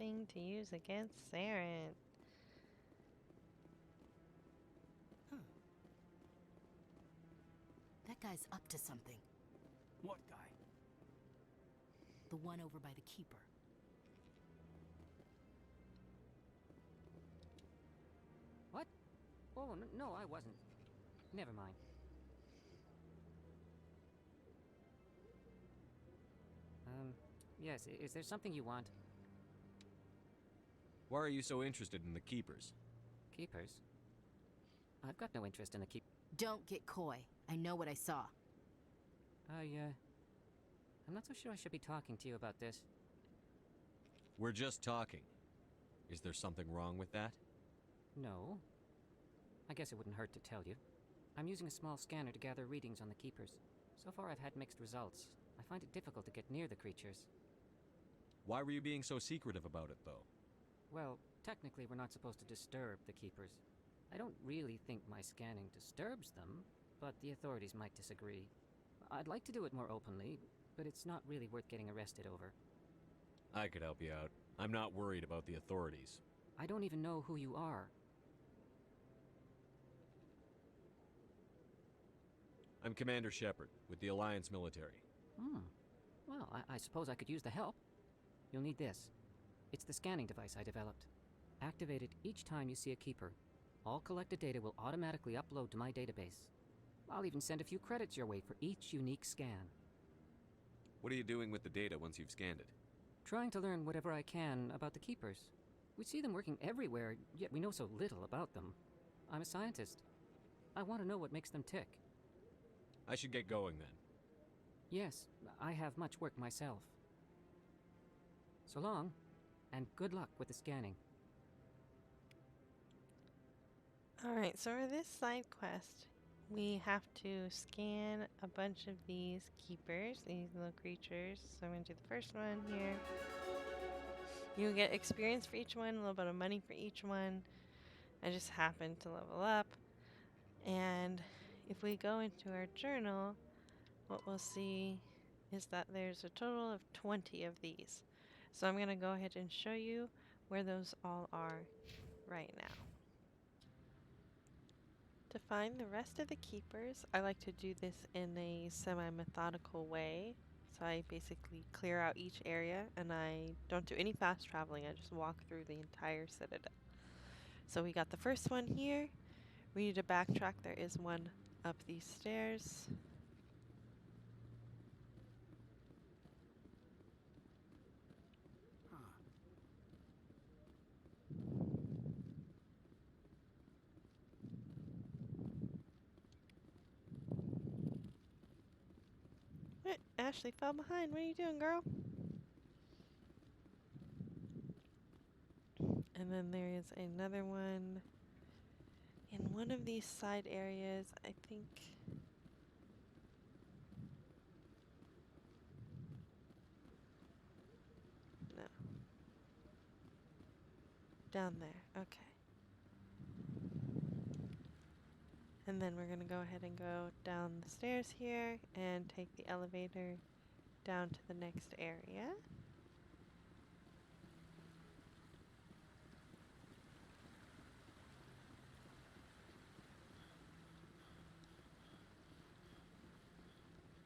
something to use against Saren. That guy's up to something. What guy? The one over by the keeper. What? Oh, no, I wasn't. Never mind. Yes, is there something you want? Why are you so interested in the Keepers? Keepers? I've got no interest in the keep... Don't get coy. I know what I saw. I'm not so sure I should be talking to you about this. We're just talking. Is there something wrong with that? No. I guess it wouldn't hurt to tell you. I'm using a small scanner to gather readings on the Keepers. So far I've had mixed results. I find it difficult to get near the creatures. Why were you being so secretive about it, though? Well, technically we're not supposed to disturb the Keepers. I don't really think my scanning disturbs them, but the authorities might disagree. I'd like to do it more openly, but it's not really worth getting arrested over. I could help you out. I'm not worried about the authorities. I don't even know who you are. I'm Commander Shepard, with the Alliance military. Well, I suppose I could use the help. You'll need this. It's the scanning device I developed. Activate it each time you see a Keeper. All collected data will automatically upload to my database. I'll even send a few credits your way for each unique scan. What are you doing with the data once you've scanned it? Trying to learn whatever I can about the Keepers. We see them working everywhere, yet we know so little about them. I'm a scientist. I want to know what makes them tick. I should get going then. Yes, I have much work myself. So long, and good luck with the scanning. Alright, so for this side quest, we have to scan a bunch of these keepers, these little creatures. So I'm going to do the first one here. You'll get experience for each one, a little bit of money for each one. I just happened to level up. And if we go into our journal, what we'll see is that there's a total of 20 of these. So I'm going to go ahead and show you where those all are right now. To find the rest of the keepers, I like to do this in a semi-methodical way. So I basically clear out each area and I don't do any fast traveling, I just walk through the entire Citadel. So we got the first one here. We need to backtrack, there is one up these stairs. What? Ashley fell behind. What are you doing, girl? And then there is another one in one of these side areas, I think. No. Down there. Okay. And then we're going to go ahead and go down the stairs here and take the elevator down to the next area.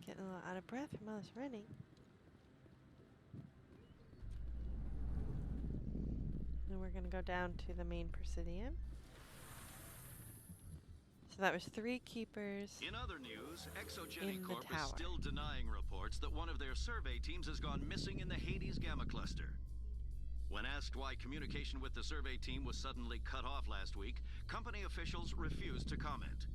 Getting a little out of breath from all this running. And we're going to go down to the main Presidium. So that was 3 keepers. In other news, Exogeny Corp is tower. still denying reports that one of their survey teams has gone missing in the Hades Gamma Cluster. When asked why communication with the survey team was suddenly cut off last week, company officials refused to comment.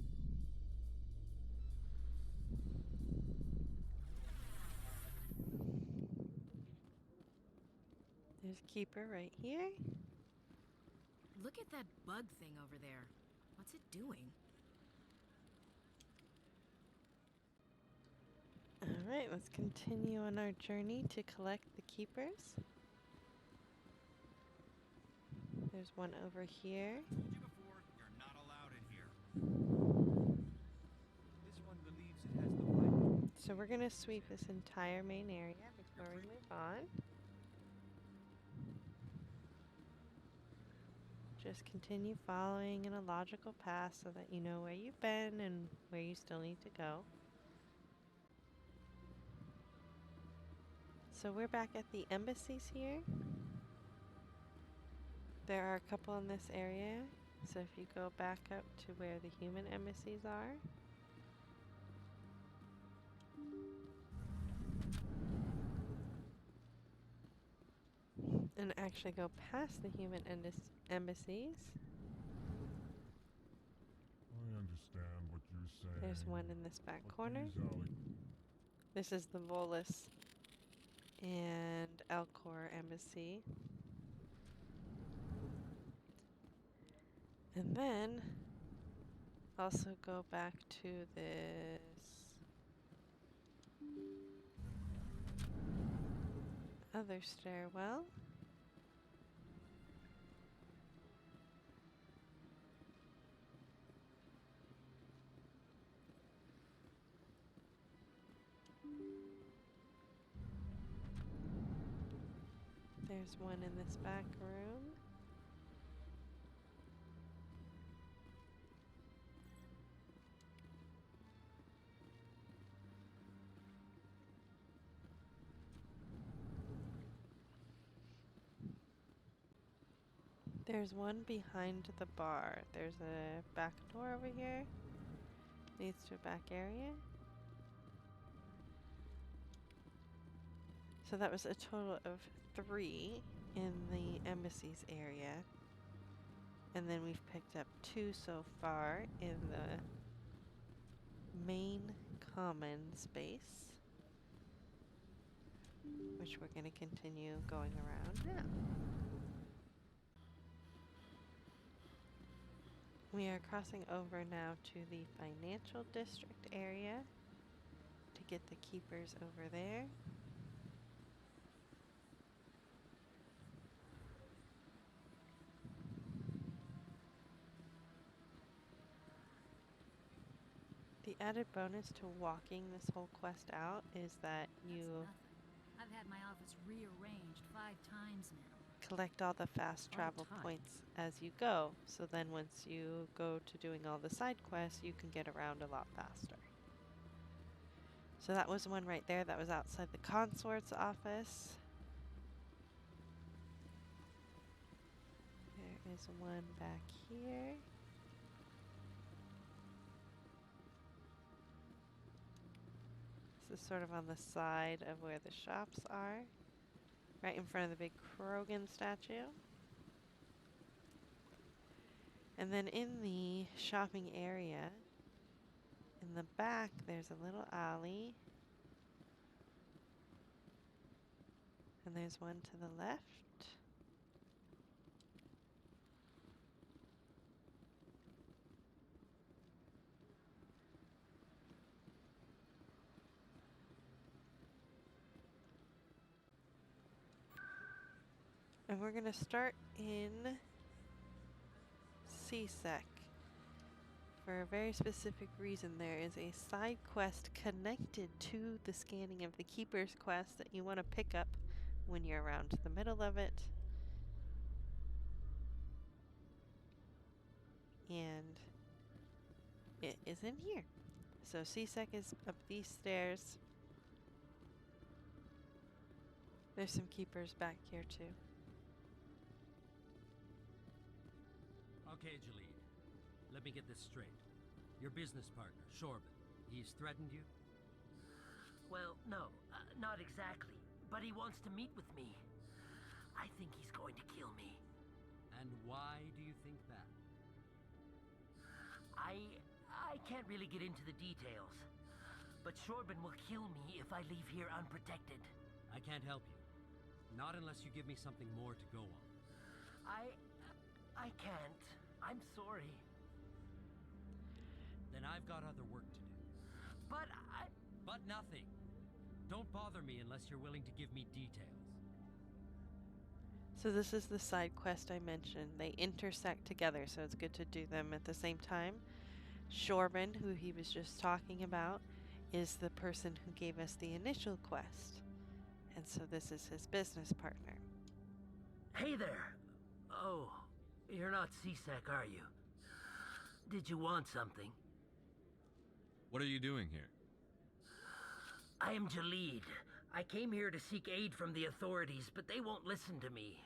There's a keeper right here. Look at that bug thing over there. What's it doing? Alright, let's continue on our journey to collect the keepers. There's one over here. Told you before, you're not allowed in here. This one believes it has the right. So we're going to sweep this entire main area before we move on. Just continue following in a logical path so that you know where you've been and where you still need to go. So we're back at the embassies here. There are a couple in this area. So if you go back up to where the human embassies are. And actually go past the human embassies. I understand what you're saying. There's one in this back but corner. This is the Volus and Elcor embassy. And then also go back to this other stairwell. There's one in this back room. There's one behind the bar. There's a back door over here. Leads to a back area. So that was a total of 3 in the embassies area. And then we've picked up 2 so far in the main common space, which we're going to continue going around now. We are crossing over now to the financial district area to get the keepers over there. The added bonus to walking this whole quest out is that you I've had my office rearranged 5 times now. collect all the fast travel points as you go. So then once you go to doing all the side quests, you can get around a lot faster. So that was one right there that was outside the consort's office. There is one back here. This is sort of on the side of where the shops are. Right in front of the big Krogan statue. And then in the shopping area, in the back, there's a little alley. And there's one to the left. And we're going to start in CSEC for a very specific reason. There is a side quest connected to the scanning of the Keeper's quest that you want to pick up when you're around the middle of it. And it is in here. So CSEC is up these stairs. There's some Keepers back here too. Okay, Jahleed. Let me get this straight. Your business partner, Shorban, he's threatened you? Well, no, not exactly. But he wants to meet with me. I think he's going to kill me. And why do you think that? I can't really get into the details. But Shorban will kill me if I leave here unprotected. I can't help you. Not unless you give me something more to go on. I can't. I'm sorry. Then I've got other work to do. But nothing. Don't bother me unless you're willing to give me details. So this is the side quest I mentioned. They intersect together, so it's good to do them at the same time. Shorban, who he was just talking about, is the person who gave us the initial quest. And so this is his business partner. Hey there. Oh, You're not C-Sec, are you? Did you want something? What are you doing here? I am Jahleed. I came here to seek aid from the authorities, but they won't listen to me.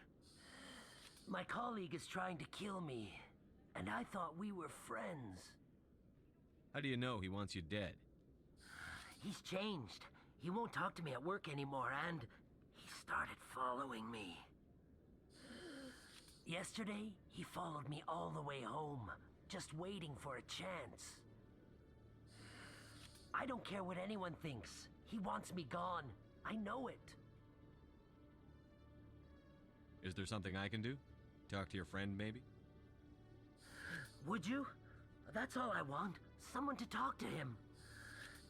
My colleague is trying to kill me, and I thought we were friends. How do you know he wants you dead? He's changed. He won't talk to me at work anymore, and he started following me. Yesterday, he followed me all the way home, just waiting for a chance. I don't care what anyone thinks. He wants me gone. I know it. Is there something I can do? Talk to your friend, maybe? Would you? That's all I want. Someone to talk to him.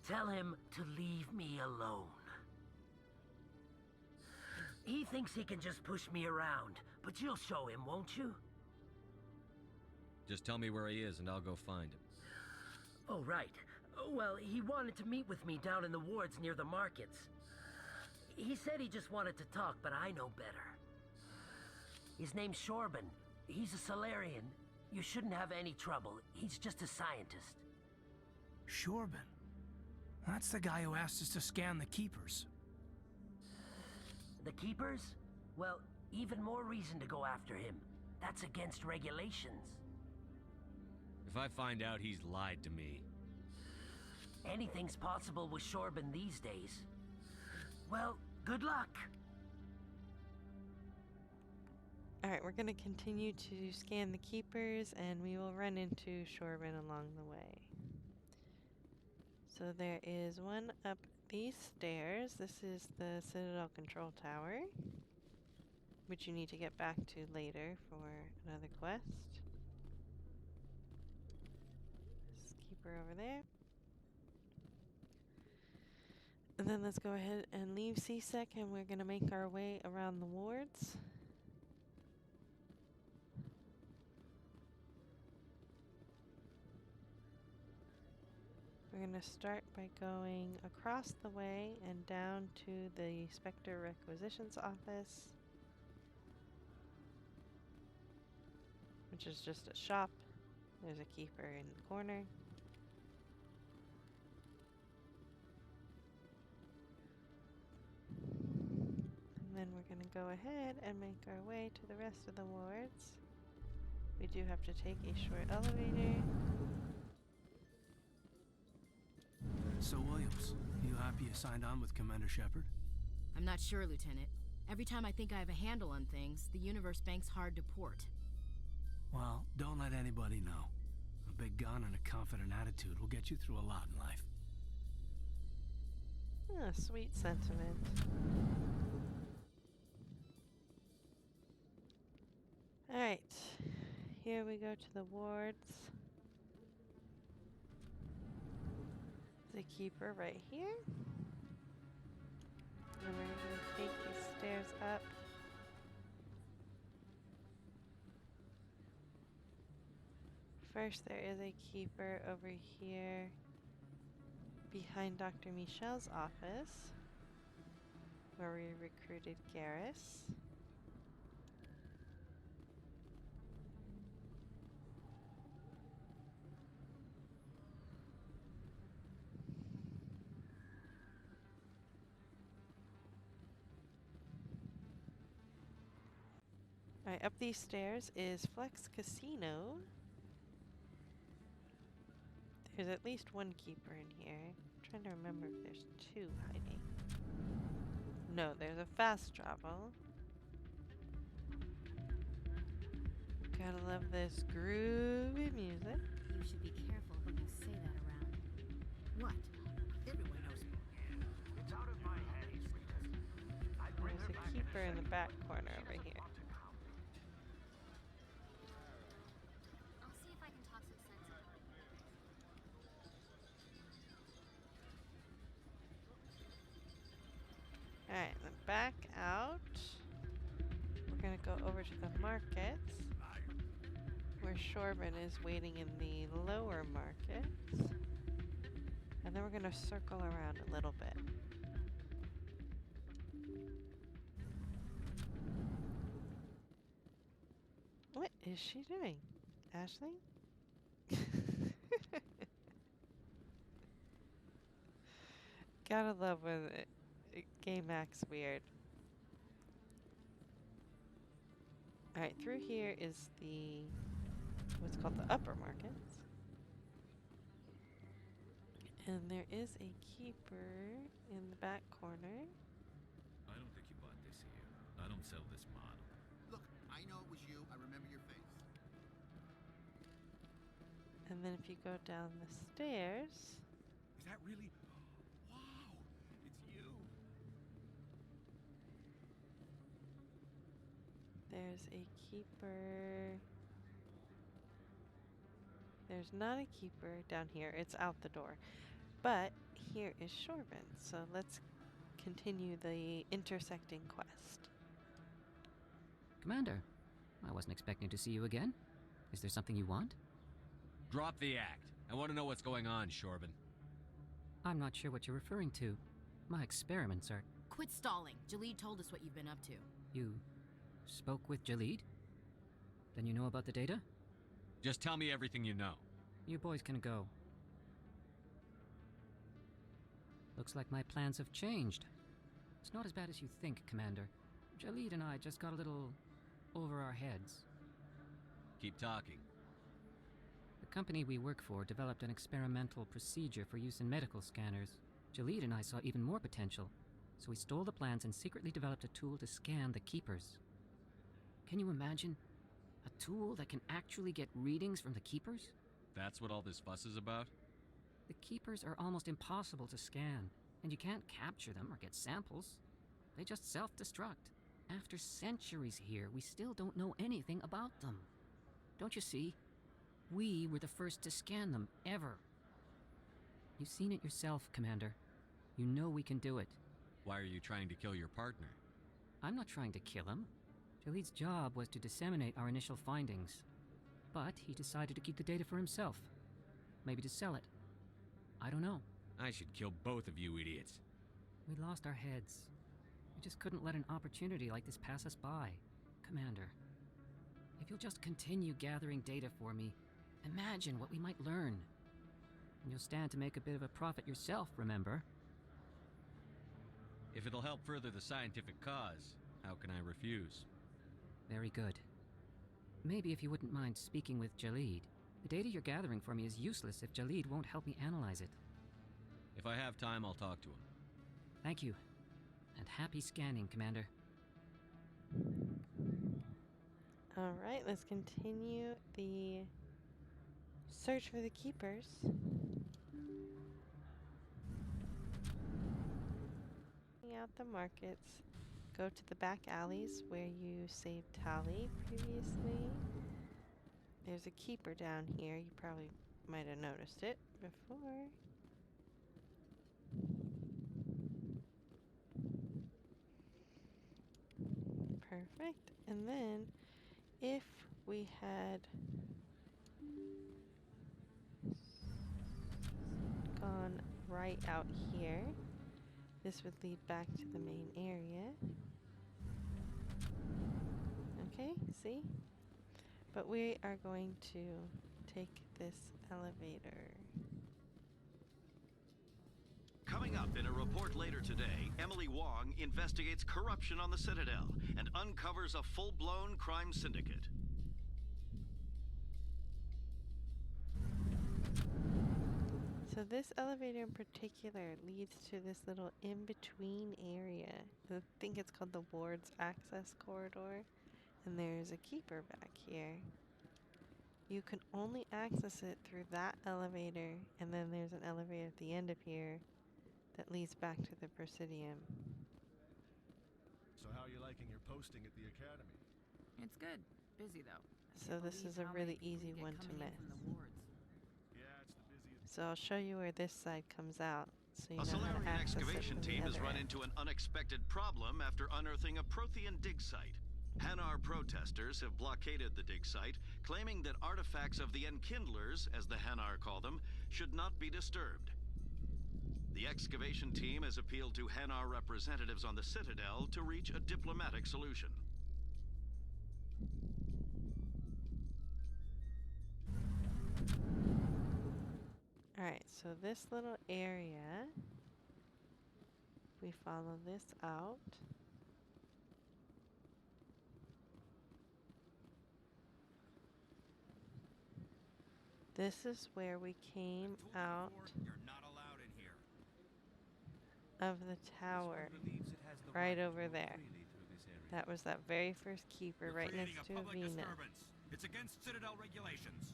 Tell him to leave me alone. He thinks he can just push me around, but you'll show him, won't you? Just tell me where he is and I'll go find him. Oh, right. Well, he wanted to meet with me down in the wards near the markets. He said he just wanted to talk, but I know better. His name's Shorban. He's a Solarian. You shouldn't have any trouble. He's just a scientist. Shorban? That's the guy who asked us to scan the Keepers. The Keepers? Well, even more reason to go after him. That's against regulations. If I find out he's lied to me... Anything's possible with Shorban these days. Well, good luck. Alright, we're going to continue to scan the keepers, and we will run into Shorban along the way. So there is one up these stairs. This is the Citadel control tower, which you need to get back to later for another quest. This keeper over there. And then let's go ahead and leave C-Sec, and we're going to make our way around the wards. We're going to start by going across the way and down to the Spectre Requisitions office, which is just a shop. There's a keeper in the corner. And then we're going to go ahead and make our way to the rest of the wards. We do have to take a short elevator. So, Williams, you happy you signed on with Commander Shepard? I'm not sure, Lieutenant. Every time I think I have a handle on things, the universe bank's hard to port. Well, don't let anybody know. A big gun and a confident attitude will get you through a lot in life. Ah, sweet sentiment. Alright, here we go to the wards. The keeper right here. And we're going to take these stairs up. First, there is a keeper over here behind Dr. Michel's office, where we recruited Garrus. Alright, up these stairs is Flex Casino. There's at least one keeper in here. I'm trying to remember if there's two hiding. No, there's a fast travel. Gotta love this groovy music. You should be careful when you say that around. What? Everyone knows me. It's out of my hands, sweetheart. I bring There's her a back keeper in the second. back corner over here. I'll see if I can talk some sense into her. Alright, then back out. We're gonna go over to the markets, where Shorban is waiting in the lower markets. And then we're gonna circle around a little bit. What is she doing? Ashley? Gotta love when game acts weird. Alright, through here is the what's called the upper markets. And there is a keeper in the back corner. I don't think you bought this here. I don't sell this model. Look, I know it was you. I remember your face. And then if you go down the stairs, Is that really? Wow! It's you! there's a keeper. There's not a keeper down here. It's out the door. But here is Shorben. So let's continue the intersecting quest. Commander, I wasn't expecting to see you again. Is there something you want? Drop the act. I want to know what's going on, Shorben. I'm not sure what you're referring to. My experiments are... Quit stalling. Jahleed told us what you've been up to. You spoke with Jahleed? Then you know about the data? Just tell me everything you know. You boys can go. Looks like my plans have changed. It's not as bad as you think, Commander. Jahleed and I just got a little over our heads. Keep talking. The company we work for developed an experimental procedure for use in medical scanners. Jahleed and I saw even more potential, so we stole the plans and secretly developed a tool to scan the Keepers. Can you imagine? A tool that can actually get readings from the Keepers? That's what all this fuss is about? The Keepers are almost impossible to scan, and you can't capture them or get samples. They just self-destruct. After centuries here, we still don't know anything about them. Don't you see? We were the first to scan them, ever. You've seen it yourself, Commander. You know we can do it. Why are you trying to kill your partner? I'm not trying to kill him. Jahleed's job was to disseminate our initial findings. But he decided to keep the data for himself. Maybe to sell it. I don't know. I should kill both of you idiots. We lost our heads. We just couldn't let an opportunity like this pass us by. Commander, if you'll just continue gathering data for me, imagine what we might learn. And you'll stand to make a bit of a profit yourself, remember? If it'll help further the scientific cause, how can I refuse? Very good. Maybe if you wouldn't mind speaking with Jahleed. The data you're gathering for me is useless if Jahleed won't help me analyze it. If I have time, I'll talk to him. Thank you. And happy scanning, Commander. Alright, let's continue the search for the Keepers. Out the markets. Go to the back alleys where you saved Tali previously. There's a keeper down here. You probably might have noticed it before. Perfect. And then if we had gone right out here, this would lead back to the main area. Okay, see? But we are going to take this elevator. Coming up in a report later today, Emily Wong investigates corruption on the Citadel and uncovers a full-blown crime syndicate. So this elevator in particular leads to this little in-between area. I think it's called the Ward's Access Corridor. And there's a keeper back here. You can only access it through that elevator, and then there's an elevator at the end of here that leads back to the Presidium. So how are you liking your posting at the Academy? It's good. Busy, though. So this is a really easy one to miss. Yeah, it's the busiest. So I'll show you where this side comes out, so you A know how to Solarian access it excavation from the team has other run end. into an unexpected problem after unearthing a Prothean dig site. Hanar protesters have blockaded the dig site, claiming that artifacts of the Enkindlers, as the Hanar call them, should not be disturbed. The excavation team has appealed to Hanar representatives on the Citadel to reach a diplomatic solution. Alright, so this little area, if we follow this out, this is where we came out You're not allowed in here. of the tower, right over there. That was that very first keeper right Creating next a to public Avina. disturbance. It's against Citadel regulations.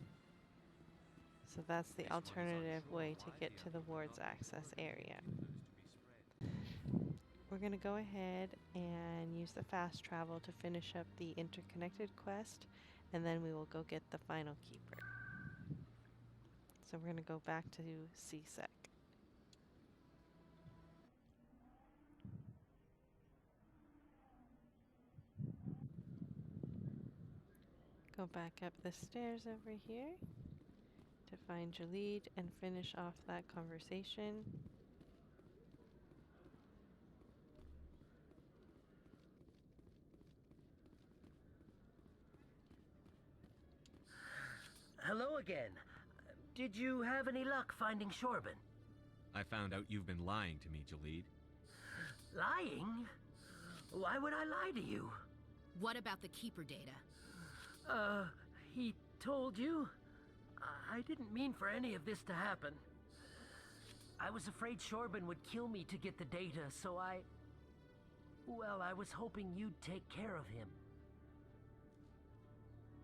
So that's the alternative way to get to the wards access area. We're going to go ahead and use the fast travel to finish up the interconnected quest, and then we will go get the final keeper. So we're going to go back to CSEC. Go back up the stairs over here to find Jahleed and finish off that conversation. Hello again. Did you have any luck finding Shorban? I found out you've been lying to me, Jahleed. Lying? Why would I lie to you? What about the Keeper data? He told you? I didn't mean for any of this to happen. I was afraid Shorban would kill me to get the data, so well, I was hoping you'd take care of him.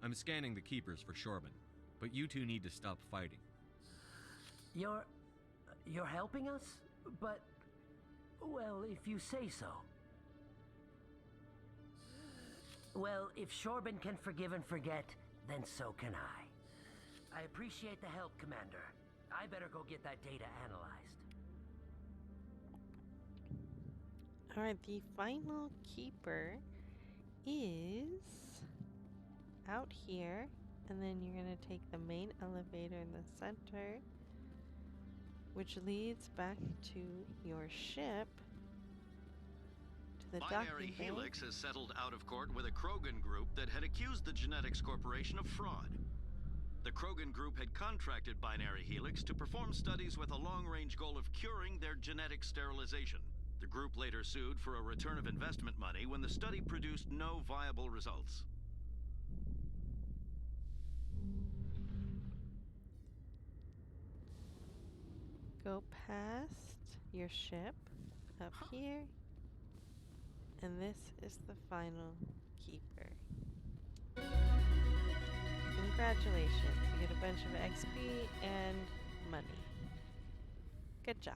I'm scanning the keepers for Shorban, but you two need to stop fighting. You're helping us? But, well, if you say so. Well, if Shorban can forgive and forget, then so can I. I appreciate the help, Commander. I better go get that data analyzed. Alright, the final keeper is out here, and then you're going to take the main elevator in the center, which leads back to your ship, to the Binary docking bay. Helix has settled out of court with a Krogan group that had accused the Genetics Corporation of fraud. The Krogan group had contracted Binary Helix to perform studies with a long-range goal of curing their genetic sterilization. The group later sued for a return of investment money when the study produced no viable results. Go past your ship up here, and this is the final keeper. Congratulations, you get a bunch of XP and money. Good job.